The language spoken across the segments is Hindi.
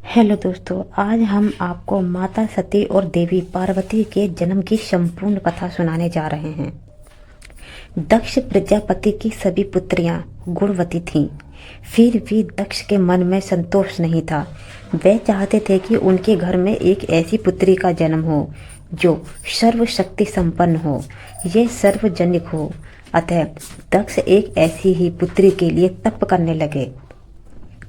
हेलो दोस्तों, आज हम आपको माता सती और देवी पार्वती के जन्म की संपूर्ण कथा सुनाने जा रहे हैं। दक्ष प्रजापति की सभी पुत्रियां गुणवती थीं, फिर भी दक्ष के मन में संतोष नहीं था। वे चाहते थे कि उनके घर में एक ऐसी पुत्री का जन्म हो जो सर्वशक्ति संपन्न हो, ये सर्वजनिक हो। अतः दक्ष एक ऐसी ही पुत्री के लिए तप करने लगे।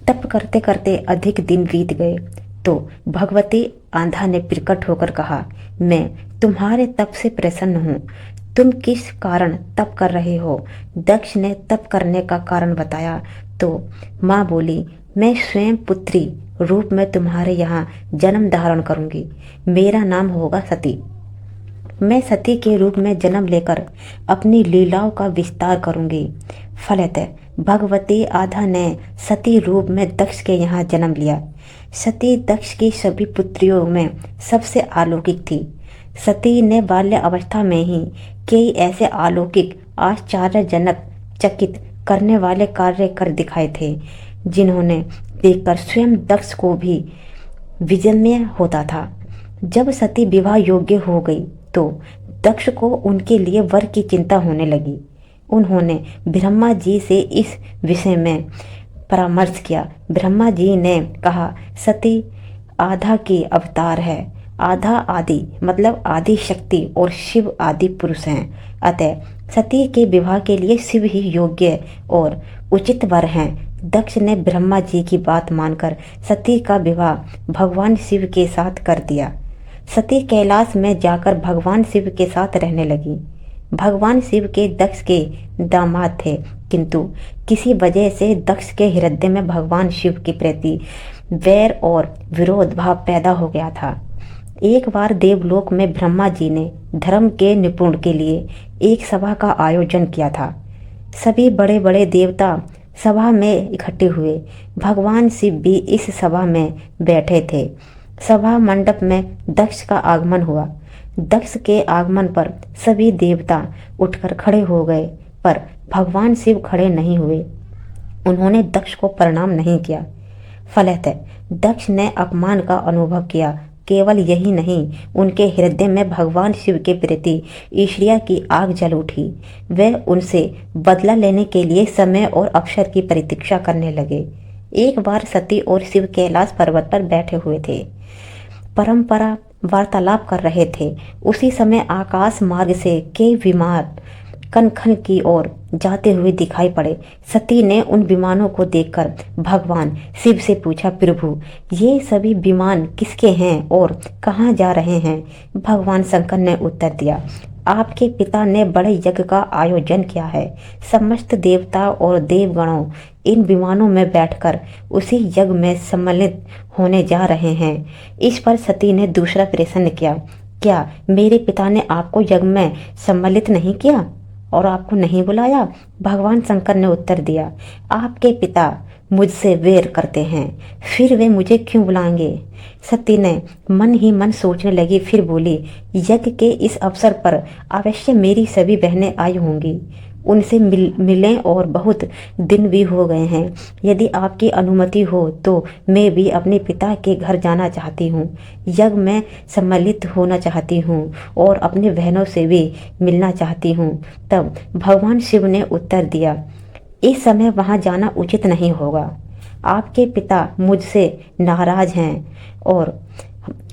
तप करते करते अधिक दिन बीत गए तो भगवती आंधा ने प्रकट होकर कहा, मैं तुम्हारे तप से प्रसन्न हूँ। तुम किस कारण तप कर रहे हो? दक्ष ने तप करने का कारण बताया तो माँ बोली, मैं स्वयं पुत्री रूप में तुम्हारे यहाँ जन्म धारण करूंगी। मेरा नाम होगा सती। मैं सती के रूप में जन्म लेकर अपनी लीलाओं का विस्तार करूंगी। फलतः भगवती आधा ने सती रूप में दक्ष के यहाँ जन्म लिया। सती दक्ष की सभी पुत्रियों में सबसे अलौकिक थी। सती ने बाल्य अवस्था में ही कई ऐसे अलौकिक, आश्चर्यजनक, चकित करने वाले कार्य कर दिखाए थे जिन्होंने देखकर स्वयं दक्ष को भी विजन्य होता था। जब सती विवाह योग्य हो गई तो दक्ष को उनके लिए वर की चिंता होने लगी। उन्होंने ब्रह्मा जी से इस विषय में परामर्श किया। ब्रह्मा जी ने कहा, सती आधा की अवतार है। आधा आदि मतलब आदि शक्ति और शिव आदि पुरुष हैं। अतः सती के विवाह के लिए शिव ही योग्य और उचित वर हैं। दक्ष ने ब्रह्मा जी की बात मानकर सती का विवाह भगवान शिव के साथ कर दिया। सती कैलाश में जाकर भगवान शिव के साथ रहने लगी। भगवान शिव के दक्ष के दामाद थे, किंतु किसी वजह से दक्ष के हृदय में भगवान शिव के प्रति वैर और विरोध भाव पैदा हो गया था। एक बार देवलोक में ब्रह्मा जी ने धर्म के निपुण के लिए एक सभा का आयोजन किया था। सभी बड़े बड़े देवता सभा में इकट्ठे हुए। भगवान शिव भी इस सभा में बैठे थे। सभा मंडप में दक्ष का आगमन हुआ। दक्ष के आगमन पर सभी देवता उठकर खड़े हो गए, पर भगवान शिव खड़े नहीं हुए। उन्होंने दक्ष को प्रणाम नहीं किया। फलतः दक्ष ने अपमान का अनुभव किया। केवल यही नहीं, उनके हृदय में भगवान शिव के प्रति ईर्ष्या की आग जल उठी। वे उनसे बदला लेने के लिए समय और अवसर की प्रतीक्षा करने लगे। एक बार सती और शिव कैलाश पर्वत पर बैठे हुए थे, परंपरा वार्तालाप कर रहे थे। उसी समय आकाश मार्ग से कई विमान कनखन की ओर जाते हुए दिखाई पड़े। सती ने उन विमानों को देखकर भगवान शिव से पूछा, प्रभु ये सभी विमान किसके हैं और कहाँ जा रहे हैं? भगवान शंकर ने उत्तर दिया, आपके पिता ने बड़े यज्ञ का आयोजन किया है। समस्त देवता और देवगणों इन विमानों में बैठकर उसी यज्ञ में सम्मिलित होने जा रहे हैं। इस पर सती ने दूसरा प्रश्न किया, क्या मेरे पिता ने आपको यज्ञ में सम्मिलित नहीं किया और आपको नहीं बुलाया? भगवान शंकर ने उत्तर दिया, आपके पिता मुझसे वैर करते हैं, फिर वे मुझे क्यों बुलाएंगे? सती ने मन ही मन सोचने लगी, फिर बोली, यज्ञ के इस अवसर पर अवश्य मेरी सभी बहनें आई होंगी। उनसे मिलें और बहुत दिन भी हो गए हैं। यदि आपकी अनुमति हो तो मैं भी अपने पिता के घर जाना चाहती हूँ, यज्ञ में सम्मिलित होना चाहती हूँ और अपनी बहनों से भी मिलना चाहती हूँ। तब भगवान शिव ने उत्तर दिया, इस समय वहाँ जाना उचित नहीं होगा। आपके पिता मुझसे नाराज हैं और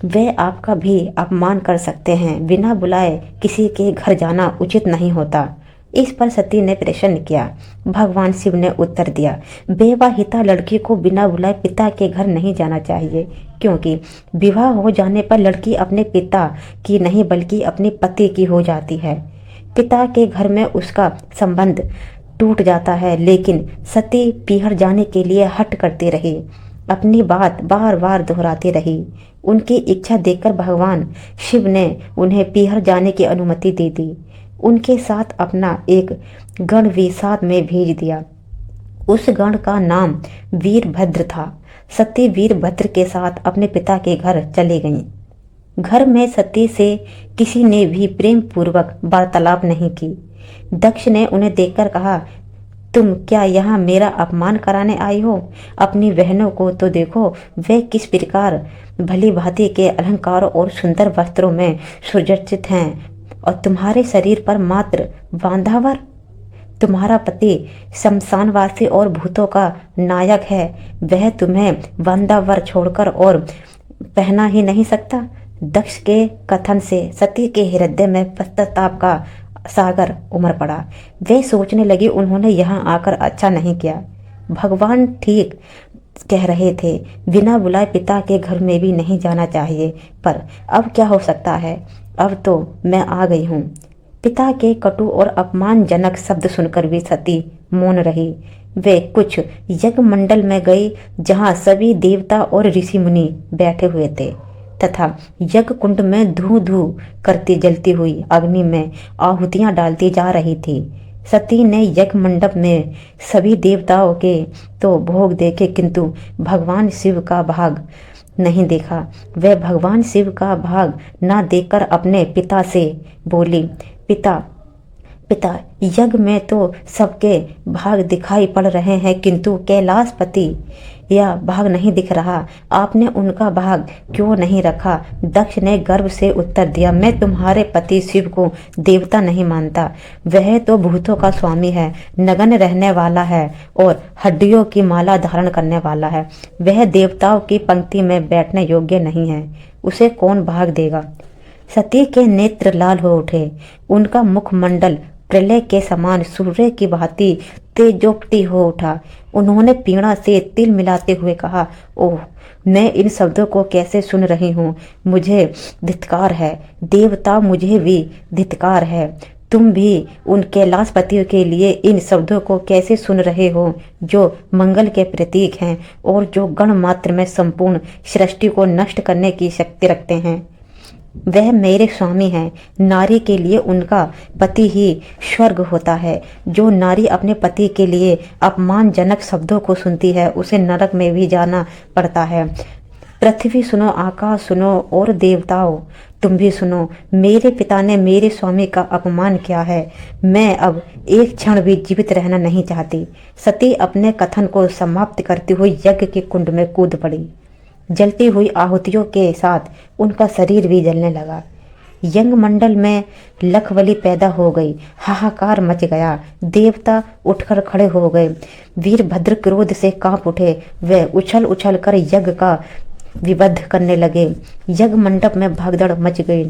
वे आपका भी अपमान कर सकते हैं। बिना बुलाए किसी के घर जाना उचित नहीं होता। इस पर सती ने प्रश्न किया। भगवान शिव ने उत्तर दिया, बेवाहिता लड़की को बिना बुलाए पिता के घर नहीं जाना चाहिए, क्योंकि विवाह हो जाने पर लड़की अपने पिता की नहीं बल्कि अपने पति की हो जाती है। पिता के घर में उसका संबंध टूट जाता है। लेकिन सती पीहर जाने के लिए हट करती रही, अपनी बात बार बार दोहराती रही। उनकी इच्छा देखकर भगवान शिव ने उन्हें पीहर जाने की अनुमति दे दी। उनके साथ अपना एक गण भी साथ में भेज दिया। उस गण का नाम वीरभद्र था। सती वीरभद्र के साथ अपने पिता के घर चली गईं। घर में सती से किसी ने भी प्रेम पूर्वक वार्तालाप नहीं की। दक्ष ने उन्हें देखकर कहा, तुम क्या यहाँ मेरा अपमान कराने आई हो? अपनी बहनों को तो देखो, वे किस प्रकार भली भांति के अलंकारों और सुंदर वस्त्रों में सुसज्जित हैं, और तुम्हारे शरीर पर मात्र बांधावर। तुम्हारा पति शमशानवासी और भूतों का नायक है, वह तुम्हें बांधावर छोड़कर और पहना ही नहीं सकता। दक्ष के कथन से सती के हृदय में पश्चाताप का सागर उमड़ पड़ा। वे सोचने लगी, उन्होंने यहाँ आकर अच्छा नहीं किया। भगवान ठीक कह रहे थे, बिना बुलाए पिता के घर में भी नहीं जाना चाहिए, पर अब क्या हो सकता है, अब तो मैं आ गई हूँ। पिता के कटु और अपमानजनक शब्द सुनकर भी सती मौन रही। वे कुछ यज्ञ मंडल में गई, जहाँ सभी देवता और ऋषि मुनि बैठे हुए थे तथा यज्ञ कुंड में धू धू करती जलती हुई अग्नि में आहुतियां डालती जा रही थी। सती ने यज्ञ मंडप में सभी देवताओं के तो भोग देखे, किंतु भगवान शिव का भाग नहीं देखा। वह भगवान शिव का भाग ना देखकर अपने पिता से बोली, पिता पिता, यज्ञ में तो सबके भाग दिखाई पड़ रहे हैं, किंतु कैलाशपति यह भाग नहीं दिख रहा। आपने उनका भाग क्यों नहीं रखा? दक्ष ने गर्व से उत्तर दिया, मैं तुम्हारे पति शिव को देवता नहीं मानता। वह तो भूतों का स्वामी है, नग्न रहने वाला है और हड्डियों की माला धारण करने वाला है। वह देवताओं की पंक्ति में बैठने योग्य नहीं है, उसे कौन भाग देगा? सती के नेत्र लाल हो उठे। उनका मुखमंडल प्रलय के समान सूर्य की भांति तेजोक्ति हो उठा। उन्होंने पीड़ा से तिल मिलाते हुए कहा, ओह, मैं इन शब्दों को कैसे सुन रही हूँ, मुझे धिक्कार है। देवता, मुझे भी धिक्कार है। तुम भी उन कैलाशपतियों के लिए इन शब्दों को कैसे सुन रहे हो, जो मंगल के प्रतीक हैं और जो गण मात्र में संपूर्ण सृष्टि को नष्ट करने की शक्ति रखते हैं। वह मेरे स्वामी हैं। नारी के लिए उनका पति ही स्वर्ग होता है। जो नारी अपने पति के लिए अपमानजनक शब्दों को सुनती है, उसे नरक में भी जाना पड़ता है। पृथ्वी सुनो, आकाश सुनो और देवताओं तुम भी सुनो। मेरे पिता ने मेरे स्वामी का अपमान किया है। मैं अब एक क्षण भी जीवित रहना नहीं चाहती। सती अपने कथन को समाप्त करती हुई यज्ञ के कुंड में कूद पड़ी। जलती हुई आहुतियों के साथ उनका शरीर भी जलने लगा। यज्ञ मंडल में लखवली पैदा हो गई। हाहाकार मच गया। देवता उठकर खड़े हो गए। वीरभद्र क्रोध से कांप उठे। वे उछल उछल कर यज्ञ का विवध करने लगे। यज्ञ मंडप में भगदड़ मच गई।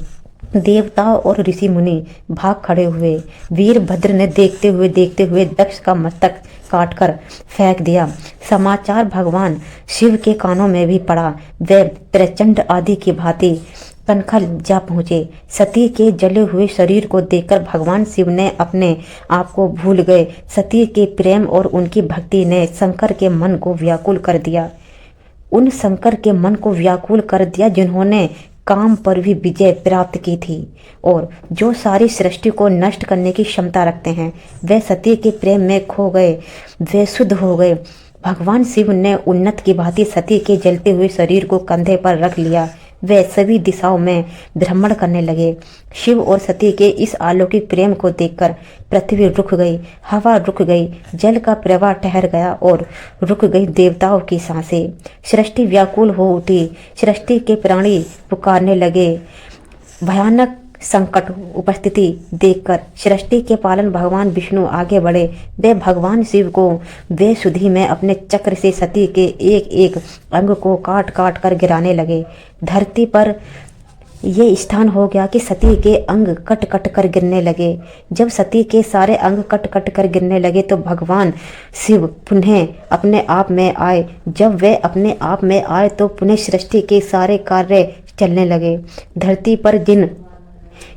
देवताओं और ऋषि मुनि भाग खड़े हुए। वीरभद्र ने देखते हुए दक्ष का मस्तक काटकर फेंक दिया। समाचार भगवान शिव के कानों में भी पड़ा। वे प्रचंड आदि की भांति कनखल जा पहुँचे। सती के जले हुए शरीर को देखकर भगवान शिव ने अपने आप को भूल गए। सती के प्रेम और उनकी भक्ति ने शंकर के मन को व्याकुल कर दिया। उन शंकर के मन को व्याकुल कर दिया जिन्होंने काम पर भी विजय प्राप्त की थी और जो सारी सृष्टि को नष्ट करने की क्षमता रखते हैं। वे सती के प्रेम में खो गए। वे शुद्ध हो गए। भगवान शिव ने उन्नत की भांति सती के जलते हुए शरीर को कंधे पर रख लिया। वे सभी दिशाओं में भ्रमण करने लगे। शिव और सती के इस अलौकिक प्रेम को देखकर पृथ्वी रुक गई, हवा रुक गई, जल का प्रवाह ठहर गया और रुक गई देवताओं की सांसें। सृष्टि व्याकुल हो उठी। सृष्टि के प्राणी पुकारने लगे। भयानक संकट उपस्थिति देखकर सृष्टि के पालन भगवान विष्णु आगे बढ़े। वे भगवान शिव को वे सुधि में अपने चक्र से सती के एक एक अंग को काट काट कर गिराने लगे। धरती पर ये स्थान हो गया कि सती के अंग कट कट कर गिरने लगे। जब सती के सारे अंग कट कट कर गिरने लगे तो भगवान शिव पुनः अपने आप में आए। जब वे अपने आप में आए तो पुनः सृष्टि के सारे कार्य चलने लगे। धरती पर जिन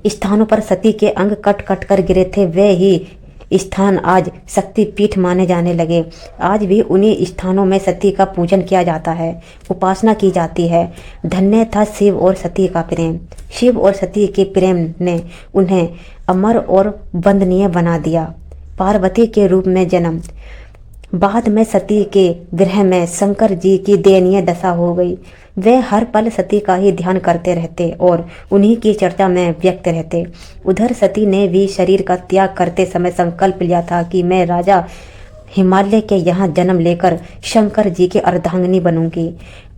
स्थानों पर सती के अंग कट कट कर गिरे थे, वे ही स्थान आज शक्ति पीठ माने जाने लगे। आज भी उन्हीं स्थानों में सती का पूजन किया जाता है, उपासना की जाती है। धन्य था शिव और सती का प्रेम। शिव और सती के प्रेम ने उन्हें अमर और वंदनीय बना दिया। पार्वती के रूप में जन्म। बाद में सती के विरह में शंकर जी की दयनीय दशा हो गई। वे हर पल सती का ही ध्यान करते रहते और उन्हीं की चर्चा में व्यक्त रहते। उधर सती ने भी शरीर का त्याग करते समय संकल्प लिया था कि मैं राजा हिमालय के यहाँ जन्म लेकर शंकर जी की अर्धांगिनी बनूंगी।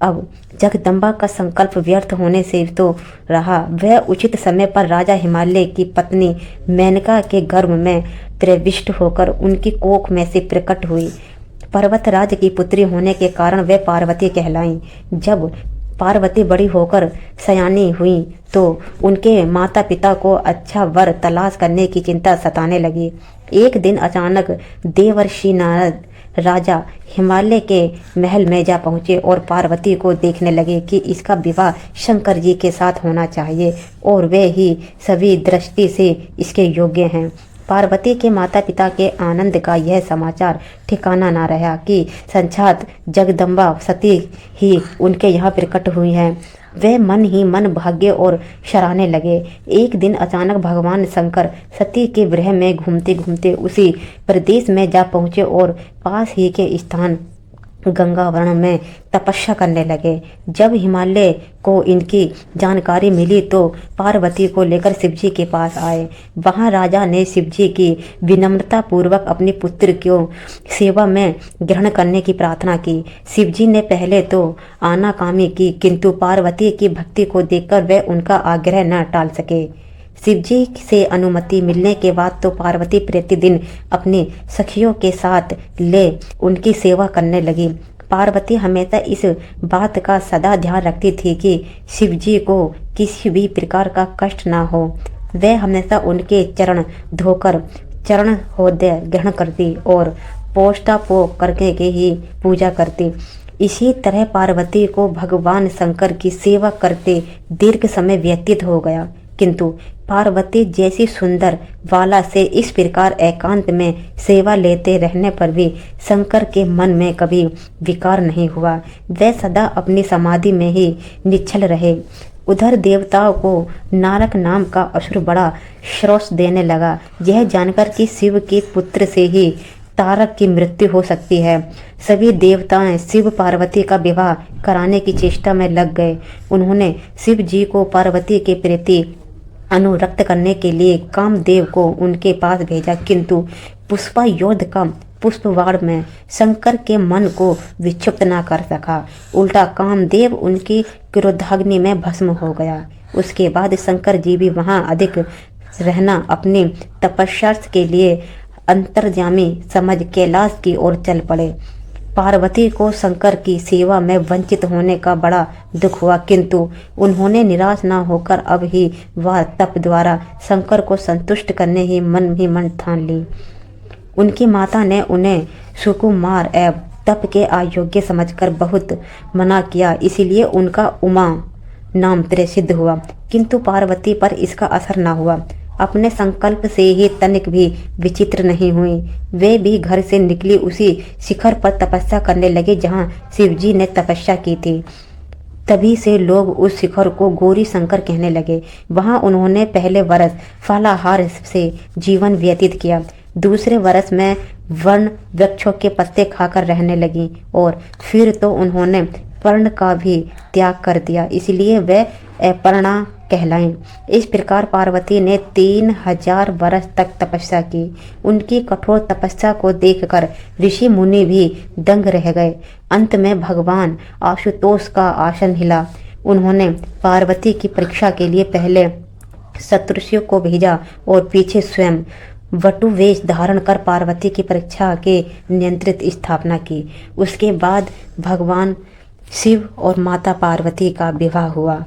अब जगदम्बा का संकल्प व्यर्थ होने से तो रहा, वह उचित समय पर राजा हिमालय की पत्नी मेनका के गर्भ में प्रविष्ट होकर उनकी कोख में से प्रकट हुई। पर्वतराज की पुत्री होने के कारण वे पार्वती कहलाईं। जब पार्वती बड़ी होकर सयानी हुई तो उनके माता पिता को अच्छा वर तलाश करने की चिंता सताने लगी। एक दिन अचानक देवर्षि नारद राजा हिमालय के महल में जा पहुंचे और पार्वती को देखने लगे कि इसका विवाह शंकर जी के साथ होना चाहिए और वे ही सभी दृष्टि से इसके योग्य हैं। पार्वती के माता पिता के आनंद का यह समाचार ठिकाना ना रहा कि साक्षात जगदम्बा सती ही उनके यहाँ प्रकट हुई हैं। वे मन ही मन भाग्य और सराहने लगे। एक दिन अचानक भगवान शंकर सती के गृह में घूमते घूमते उसी प्रदेश में जा पहुँचे और पास ही के स्थान गंगावर्ण में तपस्या करने लगे। जब हिमालय को इनकी जानकारी मिली तो पार्वती को लेकर शिवजी के पास आए। वहां राजा ने शिवजी की विनम्रता पूर्वक अपनी पुत्र को सेवा में ग्रहण करने की प्रार्थना की। शिवजी ने पहले तो आनाकानी की, किंतु पार्वती की भक्ति को देखकर वे उनका आग्रह न टाल सके। शिवजी से अनुमति मिलने के बाद तो पार्वती प्रतिदिन अपनी सखियों के साथ ले उनकी सेवा करने लगी। पार्वती हमेशा इस बात का सदा ध्यान रखती थी कि शिवजी को किसी भी प्रकार का कष्ट ना हो। वह हमेशा उनके चरण धोकर चरण होदय ग्रहण करती और पोष्टापो करके के ही पूजा करती। इसी तरह पार्वती को भगवान शंकर की सेवा करते दीर्घ समय व्यतीत हो गया, किंतु पार्वती जैसी सुंदर बाला से इस प्रकार एकांत में सेवा लेते रहने पर भी शंकर के मन में कभी विकार नहीं हुआ। वे सदा अपनी समाधि में ही निश्चल रहे। उधर देवताओं को नारक नाम का असुर बड़ा श्रोष देने लगा। यह जानकर कि शिव के पुत्र से ही तारक की मृत्यु हो सकती है, सभी देवताएं शिव पार्वती का विवाह कराने की चेष्टा में लग गए। उन्होंने शिव जी को पार्वती के प्रति अनुरक्त करने के लिए कामदेव को उनके पास भेजा, किंतु पुष्पा योद्ध का पुष्पवाड़ में शंकर के मन को विक्षुब्ध न कर सका। उल्टा कामदेव उनकी क्रोधाग्नि में भस्म हो गया। उसके बाद शंकर जी भी वहां अधिक रहना अपनी तपस्या के लिए अंतर्यामी समझ कैलाश की ओर चल पड़े। पार्वती को शंकर की सेवा में वंचित होने का बड़ा दुख हुआ, किंतु उन्होंने निराश न होकर अब ही वह तप द्वारा शंकर को संतुष्ट करने ही मन ठान ली। उनकी माता ने उन्हें सुकुमार एवं तप के अयोग्य समझकर बहुत मना किया, इसीलिए उनका उमा नाम प्रसिद्ध हुआ, किंतु पार्वती पर इसका असर न हुआ। अपने संकल्प से ही तनिक भी विचित्र नहीं हुई। वे भी घर से निकली उसी शिखर पर तपस्या करने लगे जहां शिवजी ने तपस्या की थी। तभी से लोग उस शिखर को गौरी शंकर कहने लगे। वहां उन्होंने पहले वर्ष फलाहार से जीवन व्यतीत किया, दूसरे वर्ष में वन वृक्षों के पत्ते खाकर रहने लगी और फिर तो उन्होंने पर्ण का भी त्याग कर दिया, इसलिए वे अपर्णा कहलाईं। इस प्रकार पार्वती ने 3000 वर्ष तक तपस्या की। उनकी कठोर तपस्या को देखकर ऋषि मुनि भी दंग रह गए। अंत में भगवान आशुतोष का आसन हिला। उन्होंने पार्वती की परीक्षा के लिए पहले सतृषियों को भेजा और पीछे स्वयं वटु वेश धारण कर पार्वती की परीक्षा के नियंत्रित स्थापना की। उसके बाद भगवान शिव और माता पार्वती का विवाह हुआ।